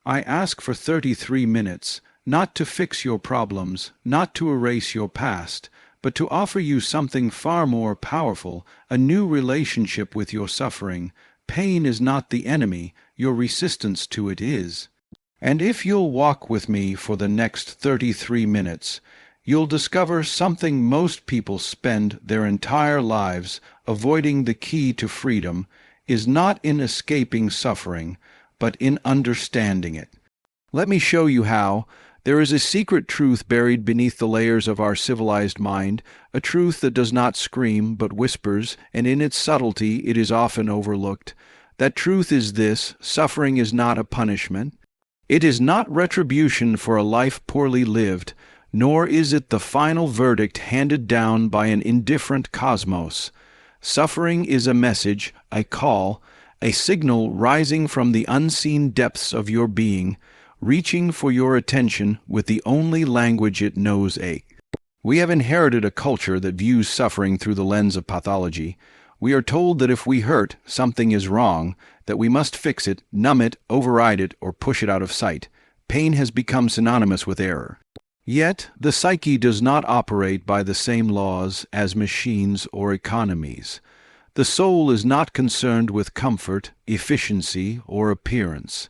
I ask for 33 minutes, not to fix your problems, not to erase your past, but to offer you something far more powerful, a new relationship with your suffering. Pain is not the enemy, your resistance to it is. And if you'll walk with me for the next 33 minutes, you'll discover something most people spend their entire lives avoiding. The key to freedom is not in escaping suffering, but in understanding it. Let me show you how. There is a secret truth buried beneath the layers of our civilized mind, a truth that does not scream but whispers, and in its subtlety it is often overlooked. That truth is this: suffering is not a punishment. It is not retribution for a life poorly lived, nor is it the final verdict handed down by an indifferent cosmos. Suffering is a message, a call, a signal rising from the unseen depths of your being, reaching for your attention with the only language it knows: ache. We have inherited a culture that views suffering through the lens of pathology. We are told that if we hurt, something is wrong, that we must fix it, numb it, override it, or push it out of sight. Pain has become synonymous with error. Yet, the psyche does not operate by the same laws as machines or economies. The soul is not concerned with comfort, efficiency, or appearance.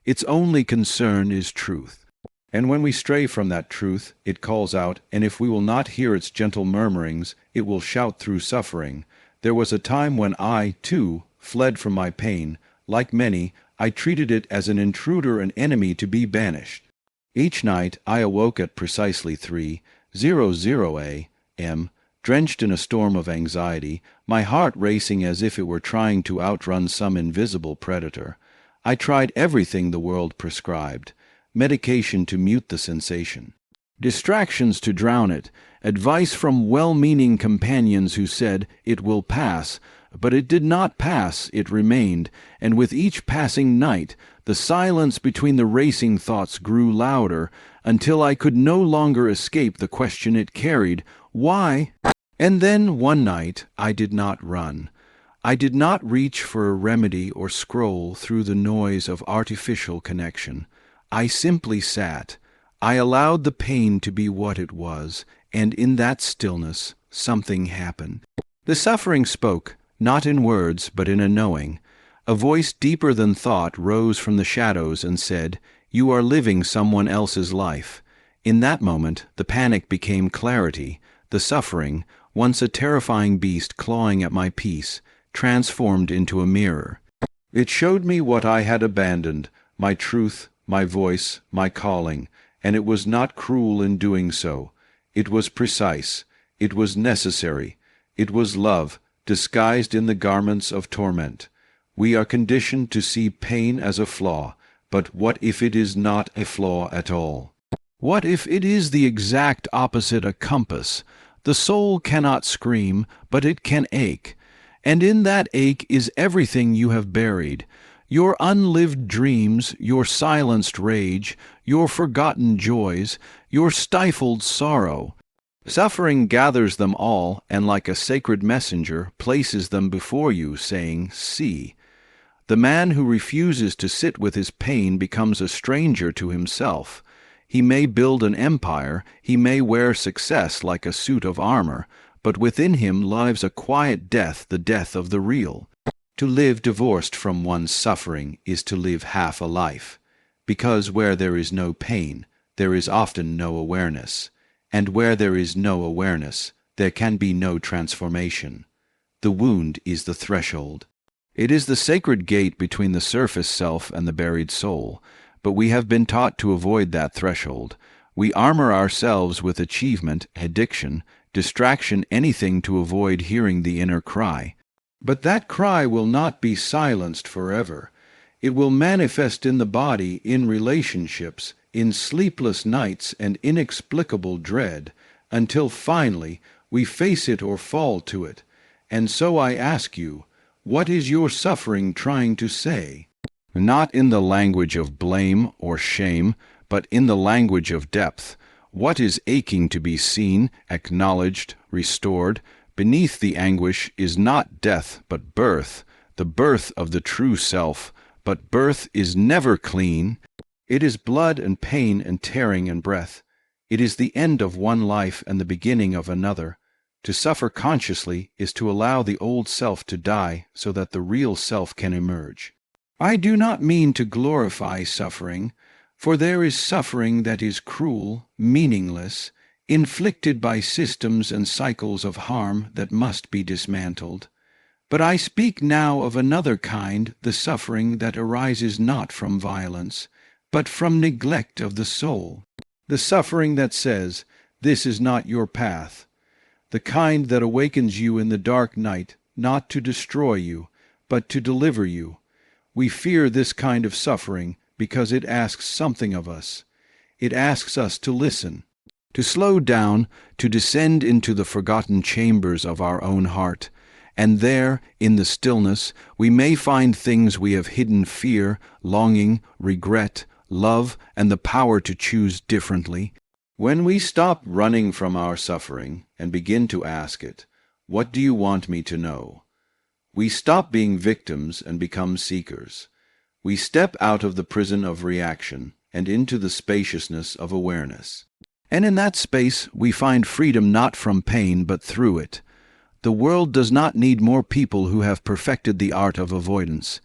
Its only concern is truth. And when we stray from that truth, it calls out, and if we will not hear its gentle murmurings, it will shout through suffering. There was a time when I, too, fled from my pain. Like many, I treated it as an intruder, an enemy to be banished. Each night I awoke at precisely 3:00 a.m., drenched in a storm of anxiety, my heart racing as if it were trying to outrun some invisible predator. I tried everything the world prescribed: medication to mute the sensation, distractions to drown it, advice from well-meaning companions who said, "It will pass," but it did not pass, it remained, and with each passing night, the silence between the racing thoughts grew louder, until I could no longer escape the question it carried: why? And then, one night, I did not run. I did not reach for a remedy or scroll through the noise of artificial connection. I simply sat. I allowed the pain to be what it was, and in that stillness, something happened. The suffering spoke, not in words, but in a knowing. A voice deeper than thought rose from the shadows and said, "You are living someone else's life." In that moment, the panic became clarity. The suffering, once a terrifying beast clawing at my peace, transformed into a mirror. It showed me what I had abandoned, my truth, my voice, my calling, and it was not cruel in doing so. It was precise. It was necessary. It was love, disguised in the garments of torment. We are conditioned to see pain as a flaw, but what if it is not a flaw at all? What if it is the exact opposite, a compass? The soul cannot scream, but it can ache. And in that ache is everything you have buried: your unlived dreams, your silenced rage, your forgotten joys, your stifled sorrow. Suffering gathers them all, and like a sacred messenger, places them before you, saying, "See." The man who refuses to sit with his pain becomes a stranger to himself. He may build an empire, he may wear success like a suit of armor, but within him lives a quiet death, the death of the real. To live divorced from one's suffering is to live half a life, because where there is no pain, there is often no awareness, and where there is no awareness, there can be no transformation. The wound is the threshold. It is the sacred gate between the surface self and the buried soul, but we have been taught to avoid that threshold. We armor ourselves with achievement, addiction, distraction, anything to avoid hearing the inner cry. But that cry will not be silenced forever. It will manifest in the body, in relationships, in sleepless nights and inexplicable dread, until finally we face it or fall to it. And so I ask you, what is your suffering trying to say? Not in the language of blame or shame, but in the language of depth. What is aching to be seen, acknowledged, restored? Beneath the anguish is not death, but birth, the birth of the true self. But birth is never clean. It is blood and pain and tearing and breath. It is the end of one life and the beginning of another. To suffer consciously is to allow the old self to die so that the real self can emerge. I do not mean to glorify suffering, for there is suffering that is cruel, meaningless, inflicted by systems and cycles of harm that must be dismantled. But I speak now of another kind, the suffering that arises not from violence, but from neglect of the soul. The suffering that says, "This is not your path." The kind that awakens you in the dark night, not to destroy you, but to deliver you. We fear this kind of suffering because it asks something of us. It asks us to listen, to slow down, to descend into the forgotten chambers of our own heart, and there, in the stillness, we may find things we have hidden: fear, longing, regret, love, and the power to choose differently. When we stop running from our suffering and begin to ask it, "What do you want me to know?" we stop being victims and become seekers. We step out of the prison of reaction and into the spaciousness of awareness. And in that space we find freedom not from pain but through it. The world does not need more people who have perfected the art of avoidance.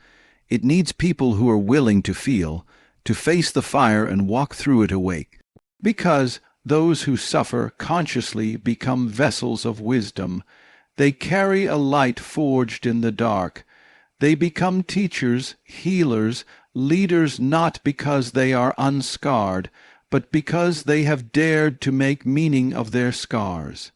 It needs people who are willing to feel, to face the fire and walk through it awake. Because those who suffer consciously become vessels of wisdom. They carry a light forged in the dark. They become teachers, healers, leaders, not because they are unscarred, but because they have dared to make meaning of their scars.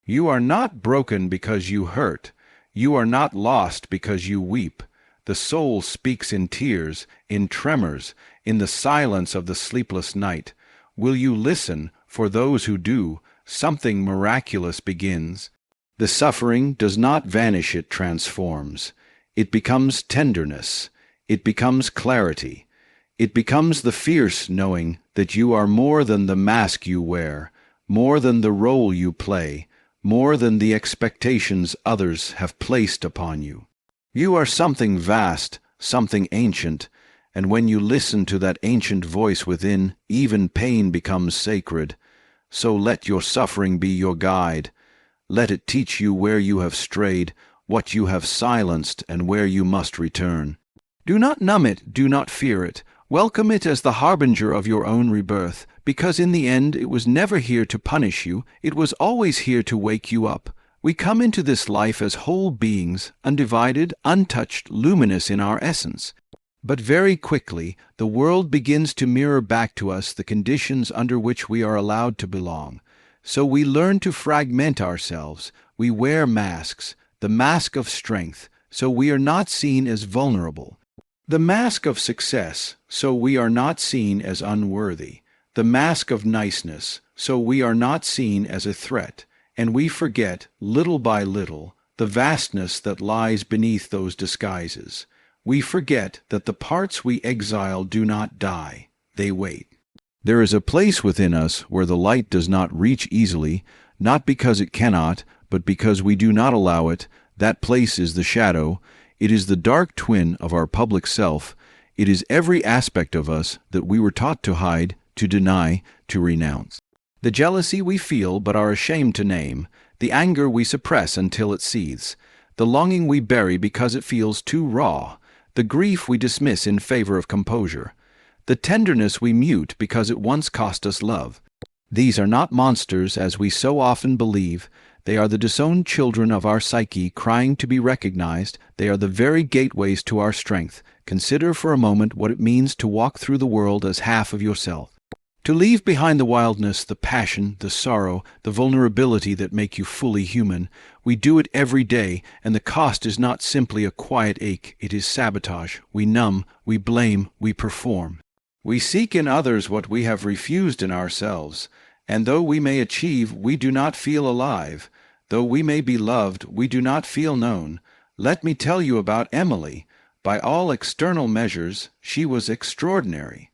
You are not broken because you hurt. You are not lost because you weep. The soul speaks in tears, in tremors, in the silence of the sleepless night. Will you listen? For those who do, something miraculous begins. The suffering does not vanish, it transforms. It becomes tenderness. It becomes clarity. It becomes the fierce knowing that you are more than the mask you wear, more than the role you play, more than the expectations others have placed upon you. You are something vast, something ancient, and when you listen to that ancient voice within, even pain becomes sacred. So let your suffering be your guide. Let it teach you where you have strayed, what you have silenced, and where you must return. Do not numb it, do not fear it. Welcome it as the harbinger of your own rebirth, because in the end it was never here to punish you, it was always here to wake you up. We come into this life as whole beings, undivided, untouched, luminous in our essence. But very quickly, the world begins to mirror back to us the conditions under which we are allowed to belong. So we learn to fragment ourselves. We wear masks, the mask of strength, so we are not seen as vulnerable. The mask of success, so we are not seen as unworthy. The mask of niceness, so we are not seen as a threat. And we forget, little by little, the vastness that lies beneath those disguises. We forget that the parts we exile do not die, they wait. There is a place within us where the light does not reach easily, not because it cannot, but because we do not allow it. That place is the shadow. It is the dark twin of our public self. It is every aspect of us that we were taught to hide, to deny, to renounce. The jealousy we feel but are ashamed to name, the anger we suppress until it seethes, the longing we bury because it feels too raw, the grief we dismiss in favor of composure, the tenderness we mute because it once cost us love. These are not monsters as we so often believe. They are the disowned children of our psyche crying to be recognized. They are the very gateways to our strength. Consider for a moment what it means to walk through the world as half of yourself. To leave behind the wildness, the passion, the sorrow, the vulnerability that make you fully human. We do it every day, and the cost is not simply a quiet ache. It is sabotage. We numb, we blame, we perform. We seek in others what we have refused in ourselves. And though we may achieve, we do not feel alive. Though we may be loved, we do not feel known. Let me tell you about Emily. By all external measures, she was extraordinary.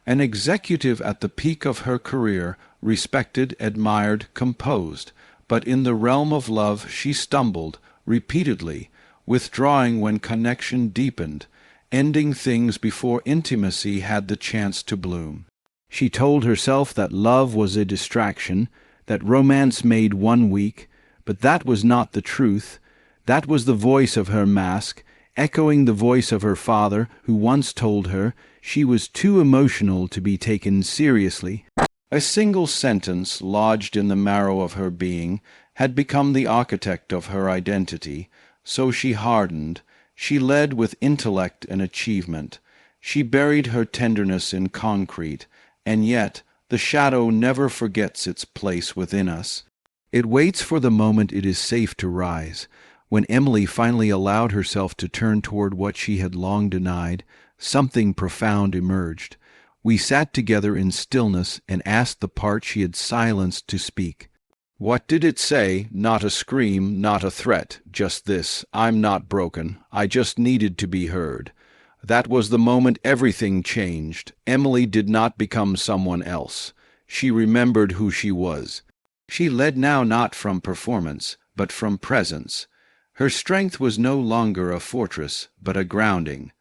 An executive at the peak of her career, respected, admired, composed. But in the realm of love she stumbled, repeatedly, withdrawing when connection deepened. ending things before intimacy had the chance to bloom. She told herself that love was a distraction, that romance made one weak, but that was not the truth. That was the voice of her mask, echoing the voice of her father, who once told her she was too emotional to be taken seriously. A single sentence lodged in the marrow of her being had become the architect of her identity, so she hardened. She led with intellect and achievement. She buried her tenderness in concrete, and yet the shadow never forgets its place within us. It waits for the moment it is safe to rise. When Emily finally allowed herself to turn toward what she had long denied, something profound emerged. We sat together in stillness and asked the part she had silenced to speak. What did it say? Not a scream, not a threat, just this: I'm not broken, I just needed to be heard. That was the moment everything changed. Emily did not become someone else. She remembered who she was. She led now not from performance, but from presence. Her strength was no longer a fortress, but a grounding.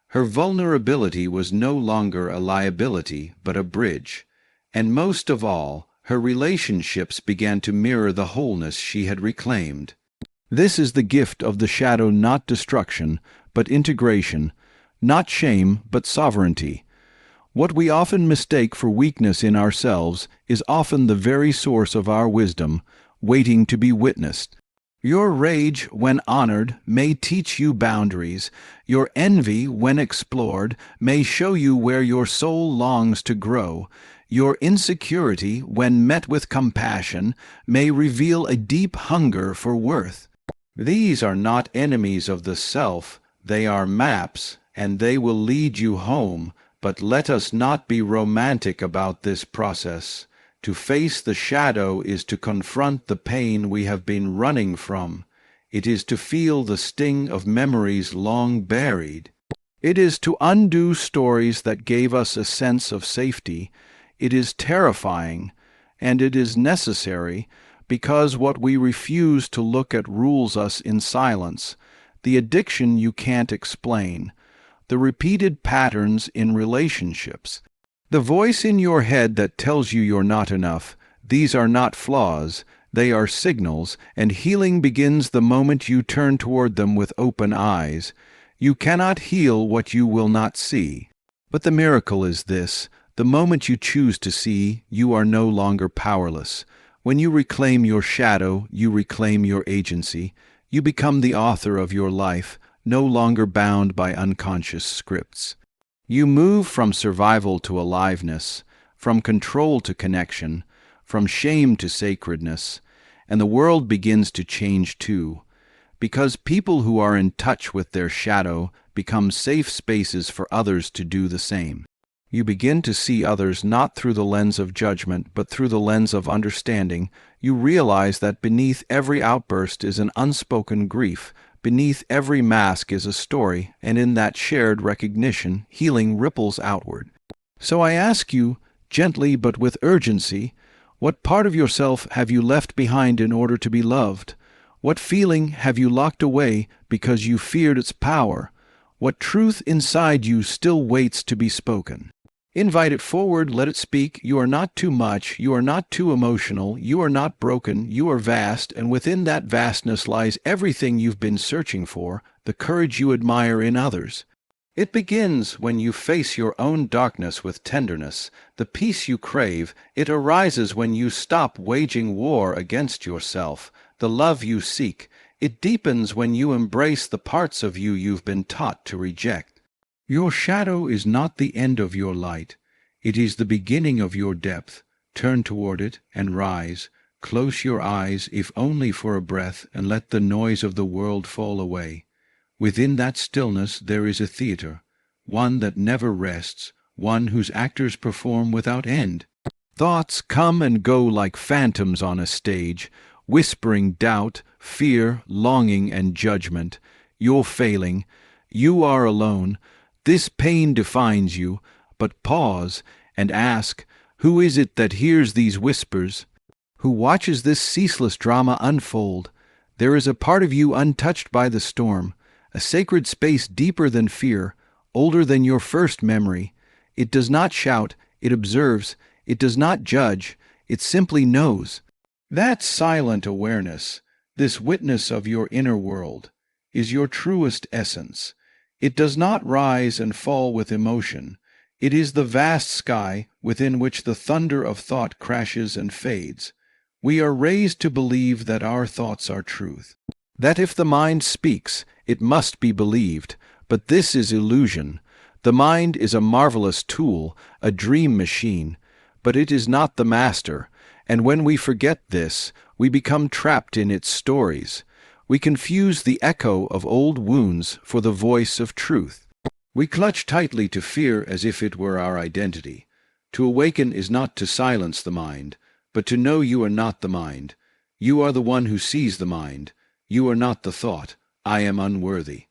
Her vulnerability was no longer a liability, but a bridge. And most of all, her relationships began to mirror the wholeness she had reclaimed. This is the gift of the shadow, not destruction, but integration, not shame, but sovereignty. What we often mistake for weakness in ourselves is often the very source of our wisdom, waiting to be witnessed. Your rage, when honored, may teach you boundaries. Your envy, when explored, may show you where your soul longs to grow. Your insecurity, when met with compassion, may reveal a deep hunger for worth. These are not enemies of the self, they are maps, and they will lead you home. But let us not be romantic about this process. To face the shadow is to confront the pain we have been running from. It is to feel the sting of memories long buried. It is to undo stories that gave us a sense of safety. It is terrifying, and it is necessary, because what we refuse to look at rules us in silence. The addiction you can't explain. The repeated patterns in relationships. The voice in your head that tells you you're not enough. These are not flaws, they are signals, and healing begins the moment you turn toward them with open eyes. You cannot heal what you will not see. But the miracle is this: the moment you choose to see, you are no longer powerless. When you reclaim your shadow, you reclaim your agency. You become the author of your life, no longer bound by unconscious scripts. You move from survival to aliveness, from control to connection, from shame to sacredness, and the world begins to change too, because people who are in touch with their shadow become safe spaces for others to do the same. You begin to see others not through the lens of judgment, but through the lens of understanding. You realize that beneath every outburst is an unspoken grief. Beneath every mask is a story, and in that shared recognition, healing ripples outward. So I ask you, gently but with urgency, what part of yourself have you left behind in order to be loved? What feeling have you locked away because you feared its power? What truth inside you still waits to be spoken? Invite it forward, let it speak. You are not too much, you are not too emotional, you are not broken, you are vast, and within that vastness lies everything you've been searching for, the courage you admire in others. It begins when you face your own darkness with tenderness, the peace you crave. It arises when you stop waging war against yourself, the love you seek. It deepens when you embrace the parts of you you've been taught to reject. Your shadow is not the end of your light. It is the beginning of your depth. Turn toward it and rise. Close your eyes, if only for a breath, and let the noise of the world fall away. Within that stillness there is a theater, one that never rests, one whose actors perform without end. Thoughts come and go like phantoms on a stage, whispering doubt, fear, longing, and judgment. You're failing. You are alone. This pain defines you, but pause and ask, who is it that hears these whispers? Who watches this ceaseless drama unfold? There is a part of you untouched by the storm, a sacred space deeper than fear, older than your first memory. It does not shout, it observes, it does not judge, it simply knows. That silent awareness, this witness of your inner world, is your truest essence. It does not rise and fall with emotion. It is the vast sky within which the thunder of thought crashes and fades. We are raised to believe that our thoughts are truth, that if the mind speaks, it must be believed. But this is illusion. The mind is a marvelous tool, a dream machine, but it is not the master, and when we forget this, we become trapped in its stories. We confuse the echo of old wounds for the voice of truth. We clutch tightly to fear as if it were our identity. To awaken is not to silence the mind, but to know you are not the mind. You are the one who sees the mind. You are not the thought, I am unworthy.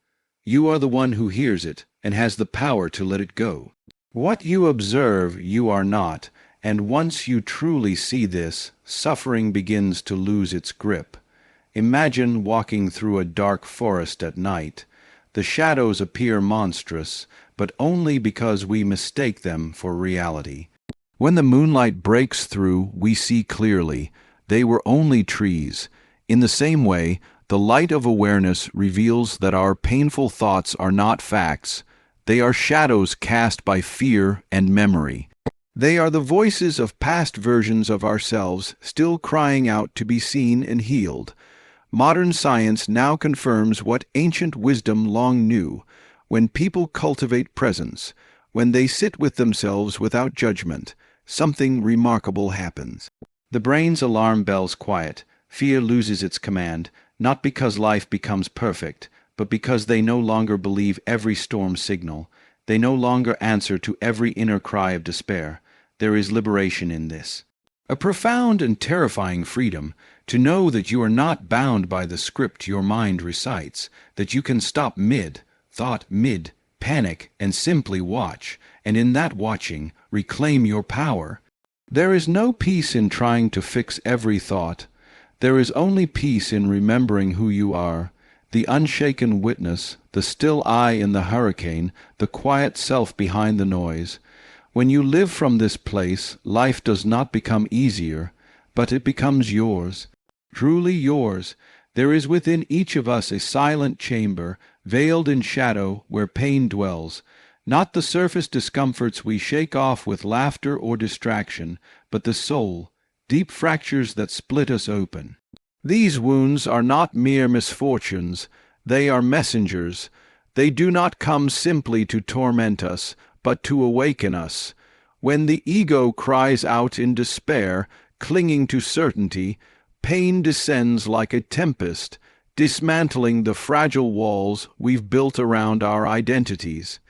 You are the one who hears it and has the power to let it go. What you observe, you are not, and once you truly see this, suffering begins to lose its grip. Imagine walking through a dark forest at night. The shadows appear monstrous, but only because we mistake them for reality. When the moonlight breaks through, we see clearly. They were only trees. In the same way, the light of awareness reveals that our painful thoughts are not facts. They are shadows cast by fear and memory. They are the voices of past versions of ourselves still crying out to be seen and healed. Modern science now confirms what ancient wisdom long knew. When people cultivate presence, when they sit with themselves without judgment, something remarkable happens. The brain's alarm bells quiet. Fear loses its command, not because life becomes perfect, but because they no longer believe every storm signal. They no longer answer to every inner cry of despair. There is liberation in this. A profound and terrifying freedom to know that you are not bound by the script your mind recites, that you can stop mid-thought, mid-panic, and simply watch, and in that watching, reclaim your power. There is no peace in trying to fix every thought. There is only peace in remembering who you are, the unshaken witness, the still eye in the hurricane, the quiet self behind the noise. When you live from this place, life does not become easier, but it becomes yours, truly yours. There is within each of us a silent chamber, veiled in shadow, where pain dwells. Not the surface discomforts we shake off with laughter or distraction, but the soul, deep fractures that split us open. These wounds are not mere misfortunes, they are messengers. They do not come simply to torment us, but to awaken us. When the ego cries out in despair, clinging to certainty, pain descends like a tempest, dismantling the fragile walls we've built around our identities.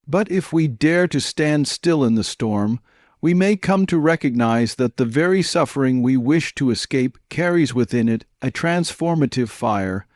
But if we dare to stand still in the storm, we may come to recognize that the very suffering we wish to escape carries within it a transformative fire.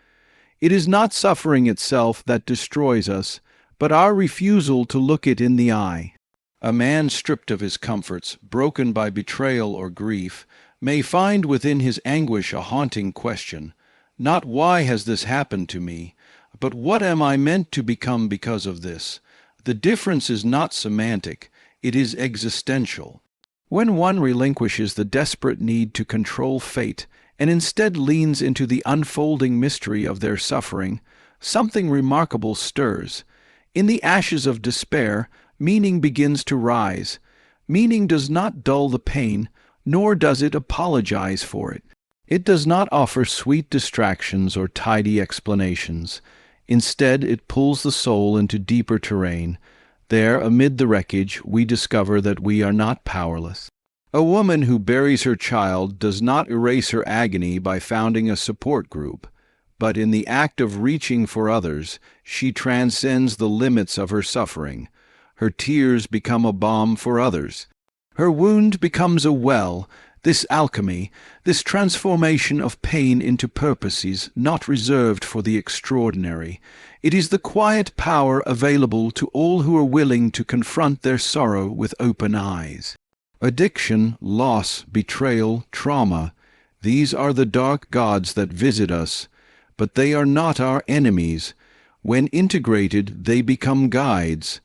It is not suffering itself that destroys us, but our refusal to look it in the eye. A man stripped of his comforts, broken by betrayal or grief, may find within his anguish a haunting question, not why has this happened to me, but what am I meant to become because of this? The difference is not semantic, it is existential. When one relinquishes the desperate need to control fate and instead leans into the unfolding mystery of their suffering, something remarkable stirs. In the ashes of despair, meaning begins to rise. Meaning does not dull the pain, nor does it apologize for it. It does not offer sweet distractions or tidy explanations. Instead, it pulls the soul into deeper terrain. There, amid the wreckage, we discover that we are not powerless. A woman who buries her child does not erase her agony by founding a support group, but in the act of reaching for others, she transcends the limits of her suffering. Her tears become a balm for others. Her wound becomes a well. This alchemy, this transformation of pain into purposes not reserved for the extraordinary. It is the quiet power available to all who are willing to confront their sorrow with open eyes. Addiction, loss, betrayal, trauma, these are the dark gods that visit us, but they are not our enemies. When integrated, they become guides.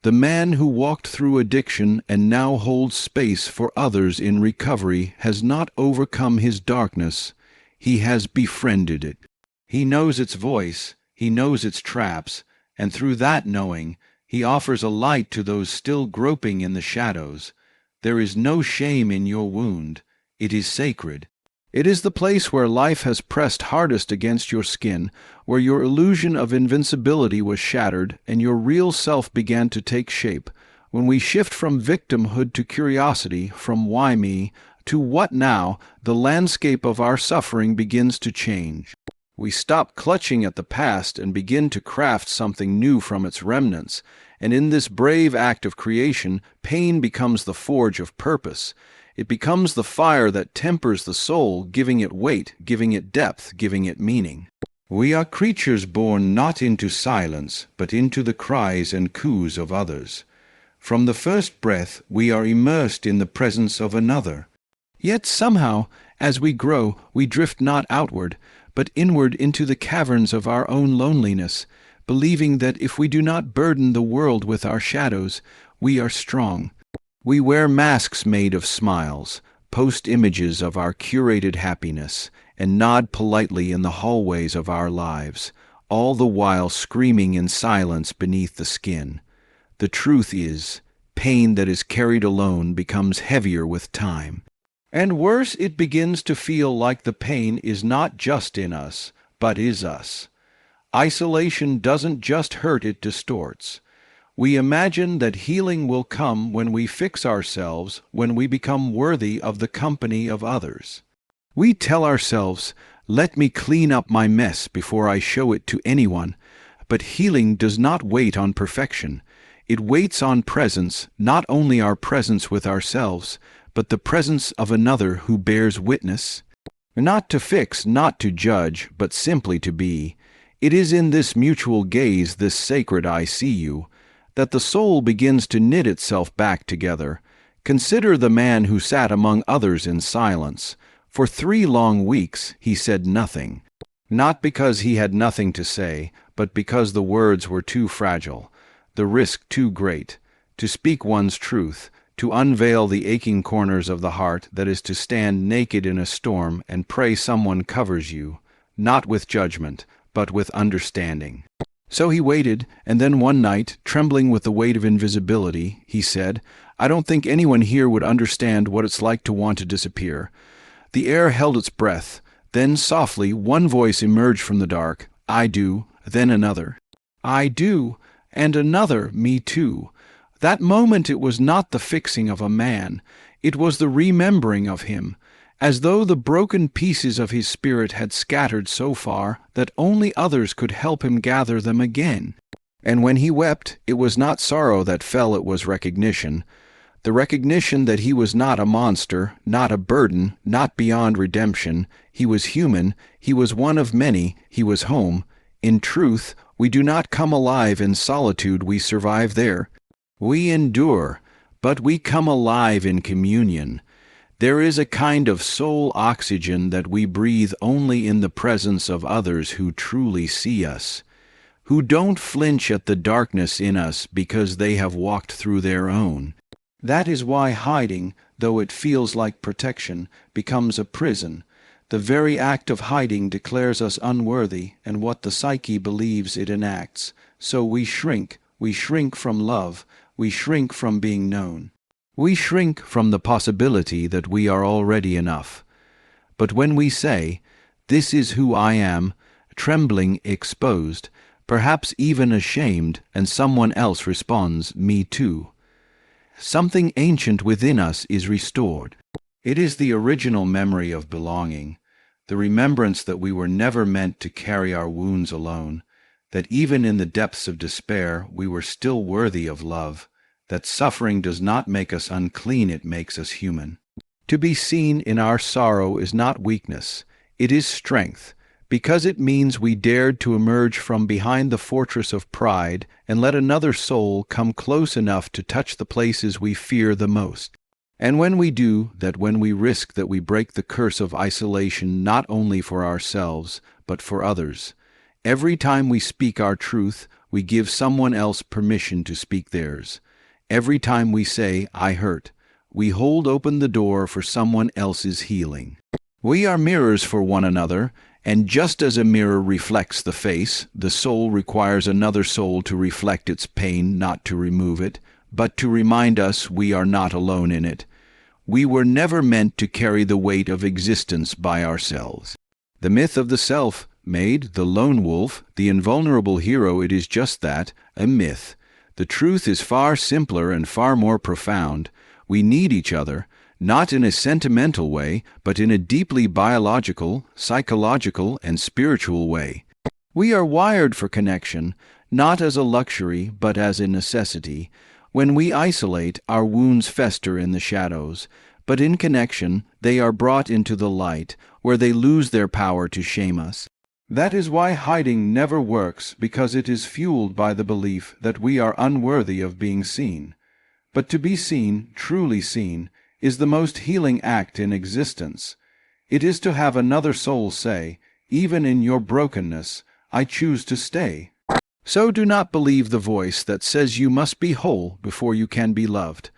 The man who walked through addiction and now holds space for others in recovery has not overcome his darkness, he has befriended it. He knows its voice, he knows its traps, and through that knowing, he offers a light to those still groping in the shadows. There is no shame in your wound. It is sacred. It is the place where life has pressed hardest against your skin, where your illusion of invincibility was shattered and your real self began to take shape. When we shift from victimhood to curiosity, from why me to what now, the landscape of our suffering begins to change. We stop clutching at the past and begin to craft something new from its remnants, and in this brave act of creation, pain becomes the forge of purpose. It becomes the fire that tempers the soul, giving it weight, giving it depth, giving it meaning. We are creatures born not into silence, but into the cries and coos of others. From the first breath, we are immersed in the presence of another. Yet somehow, as we grow, we drift not outward, but inward into the caverns of our own loneliness, believing that if we do not burden the world with our shadows, we are strong. We wear masks made of smiles, post images of our curated happiness, and nod politely in the hallways of our lives, all the while screaming in silence beneath the skin. The truth is, pain that is carried alone becomes heavier with time. And worse, it begins to feel like the pain is not just in us, but is us. Isolation doesn't just hurt, it distorts. We imagine that healing will come when we fix ourselves, when we become worthy of the company of others. We tell ourselves, let me clean up my mess before I show it to anyone. But healing does not wait on perfection. It waits on presence, not only our presence with ourselves, but the presence of another who bears witness. Not to fix, not to judge, but simply to be. It is in this mutual gaze, this sacred I see you, that the soul begins to knit itself back together. Consider the man who sat among others in silence. For 3 long weeks he said nothing, not because he had nothing to say, but because the words were too fragile, the risk too great. To speak one's truth, to unveil the aching corners of the heart, that is to stand naked in a storm and pray someone covers you, not with judgment, but with understanding. So he waited, and then one night, trembling with the weight of invisibility, he said, I don't think anyone here would understand what it's like to want to disappear. The air held its breath. Then softly one voice emerged from the dark. I do. Then another. I do. And another, me too. That moment it was not the fixing of a man. It was the remembering of him, as though the broken pieces of his spirit had scattered so far that only others could help him gather them again. And when he wept, it was not sorrow that fell, it was recognition. The recognition that he was not a monster, not a burden, not beyond redemption. He was human, he was one of many, he was home. In truth, we do not come alive in solitude, we survive there. We endure, but we come alive in communion. There is a kind of soul oxygen that we breathe only in the presence of others who truly see us, who don't flinch at the darkness in us because they have walked through their own. That is why hiding, though it feels like protection, becomes a prison. The very act of hiding declares us unworthy, and what the psyche believes it enacts. So we shrink from love, we shrink from being known. We shrink from the possibility that we are already enough. But when we say, this is who I am, trembling, exposed, perhaps even ashamed, and someone else responds, me too, something ancient within us is restored. It is the original memory of belonging, the remembrance that we were never meant to carry our wounds alone, that even in the depths of despair we were still worthy of love, that suffering does not make us unclean, it makes us human. To be seen in our sorrow is not weakness, it is strength, because it means we dared to emerge from behind the fortress of pride and let another soul come close enough to touch the places we fear the most. And when we do, that when we risk that we break the curse of isolation not only for ourselves, but for others. Every time we speak our truth, we give someone else permission to speak theirs. Every time we say, "I hurt," we hold open the door for someone else's healing. We are mirrors for one another, and just as a mirror reflects the face, the soul requires another soul to reflect its pain, not to remove it, but to remind us we are not alone in it. We were never meant to carry the weight of existence by ourselves. The myth of the self made the lone wolf, the invulnerable hero. It is just that, a myth. The truth is far simpler and far more profound. We need each other, not in a sentimental way, but in a deeply biological, psychological, and spiritual way. We are wired for connection, not as a luxury, but as a necessity. When we isolate, our wounds fester in the shadows, but in connection, they are brought into the light, where they lose their power to shame us. That is why hiding never works, because it is fueled by the belief that we are unworthy of being seen. But to be seen, truly seen, is the most healing act in existence. It is to have another soul say, "Even in your brokenness, I choose to stay." So do not believe the voice that says you must be whole before you can be loved.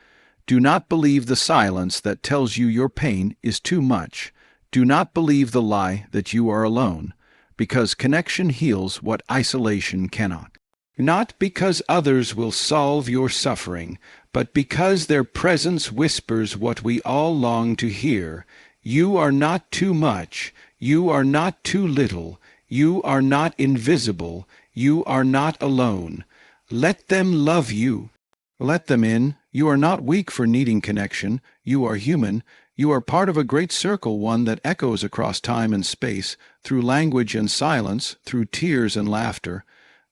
Do not believe the silence that tells you your pain is too much. Do not believe the lie that you are alone, because connection heals what isolation cannot. Not because others will solve your suffering, but because their presence whispers what we all long to hear. You are not too much. You are not too little. You are not invisible. You are not alone. Let them love you. Let them in. You are not weak for needing connection. You are human. You are part of a great circle, one that echoes across time and space, through language and silence, through tears and laughter.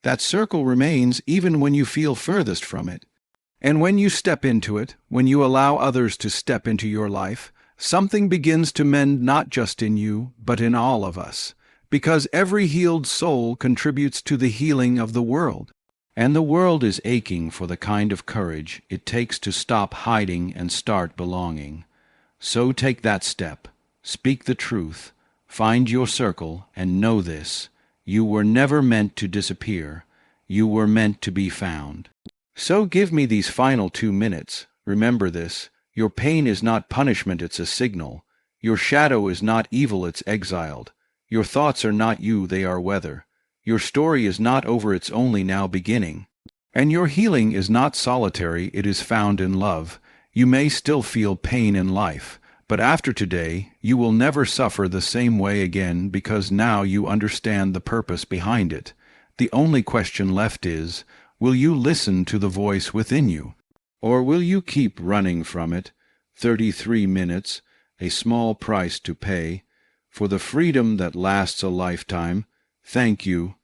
That circle remains even when you feel furthest from it. And when you step into it, when you allow others to step into your life, something begins to mend not just in you, but in all of us. Because every healed soul contributes to the healing of the world. And the world is aching for the kind of courage it takes to stop hiding and start belonging. So take that step. Speak the truth. Find your circle and know this. You were never meant to disappear. You were meant to be found. So give me these final 2 minutes. Remember this. Your pain is not punishment, it's a signal. Your shadow is not evil, it's exiled. Your thoughts are not you, they are weather. Your story is not over, it's only now beginning. And your healing is not solitary, it is found in love. You may still feel pain in life, but after today, you will never suffer the same way again because now you understand the purpose behind it. The only question left is, will you listen to the voice within you? Or will you keep running from it? 33 minutes, a small price to pay, for the freedom that lasts a lifetime. Thank you.